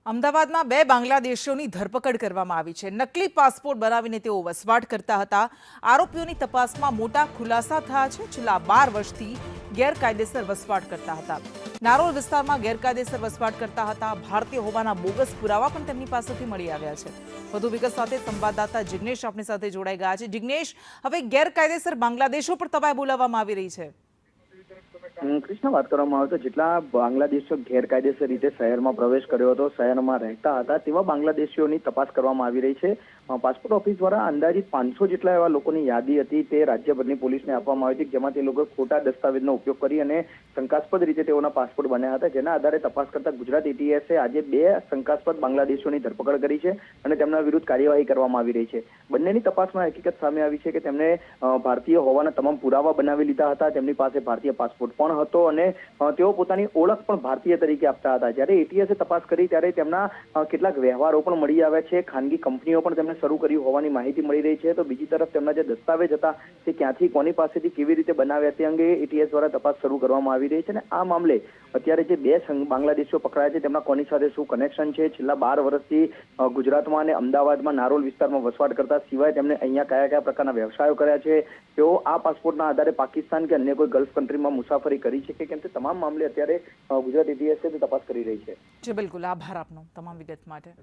અમદાવાદમાં બે બાંગ્લાદેશીઓની ધરપકડ કરવામાં આવી છે। નકલી પાસપોર્ટ બનાવીને તેઓ વસવાટ કરતા હતા। આરોપીઓની તપાસમાં મોટા ખુલાસા થયા છે। છેલ્લા 12 વર્ષથી ગેરકાયદેસર વસવાટ કરતા હતા। નારોલ વિસ્તારમાં ગેરકાયદેસર વસવાટ કરતા હતા। ભારતીય હોવાના બોગસ પુરાવા પણ તેમની પાસેથી મળી આવ્યા છે। વધુ વિગત સાથે સંવાદદાતા જિગ્નેશ આપણી સાથે જોડાઈ ગયા છે। જિગ્નેશ, હવે ગેરકાયદેસર બાંગ્લાદેશો પર તવાઈ બોલાવવામાં આવી રહી છે। કૃષ્ણ, વાત કરવામાં આવે તો જેટલા બાંગ્લાદેશીઓ ગેરકાયદેસર રીતે શહેરમાં પ્રવેશ કર્યો હતો, શહેરમાં રહેતા હતા, તેવા બાંગ્લાદેશીઓની તપાસ કરવામાં આવી રહી છે। પાસપોર્ટ ઓફિસ દ્વારા અંદાજિત 500 જેટલા એવા લોકોની યાદી હતી તે રાજ્યભરની પોલીસને આપવામાં આવી હતી, જેમાં તે લોકો ખોટા દસ્તાવેજનો ઉપયોગ કરી અને શંકાસ્પદ રીતે તેઓના પાસપોર્ટ બન્યા હતા। જેના આધારે તપાસ કરતા ગુજરાત એટીએસે આજે 2 શંકાસ્પદ બાંગ્લાદેશીઓની ધરપકડ કરી છે અને તેમના વિરુદ્ધ કાર્યવાહી કરવામાં આવી રહી છે। બંનેની તપાસમાં હકીકત સામે આવી છે કે તેમણે ભારતીય હોવાના તમામ પુરાવા બનાવી લીધા હતા। તેમની પાસે ભારતીય પાસપોર્ટ પણ હતો અને તેઓ પોતાની ઓળખ પણ ભારતીય તરીકે આપતા હતા। જ્યારે એટીએસે તપાસ કરી ત્યારે તેમના કેટલાક વ્યવહારો પણ મળી આવ્યા છે। ખાનગી કંપનીઓ પણ તેમને શરૂ કરી હોવાની માહિતી મળી રહી છે। તો બીજી તરફ તેમના જે દસ્તાવેજ હતા તે ક્યાંથી, કોની પાસેથી, કેવી રીતે બનાવ્યા તે અંગે એટીએસ દ્વારા તપાસ શરૂ કરવામાં આવી રહી છે। અને આ મામલે અત્યારે જે 2 બાંગ્લાદેશીઓ પકડાયા છે તેમના કોની સાથે શું કનેક્શન છે, છેલ્લા 12 વર્ષથી ગુજરાતમાં અને અમદાવાદમાં નારોલ વિસ્તારમાં વસવાટ કરતા સિવાય તેમને અહીંયા કયા કયા પ્રકારના વ્યવસાયો કર્યા છે, તેઓ આ પાસપોર્ટના આધારે પાકિસ્તાન કે અન્ય કોઈ ગલ્ફ કન્ટ્રીમાં મુસાફરી કરી છે કે કેમ, તે તમામ મામલે અત્યારે ગુજરાત એટીએસ તપાસ કરી રહી છે। જી બિલકુલ, આભાર આપનો તમામ વિગત માટે।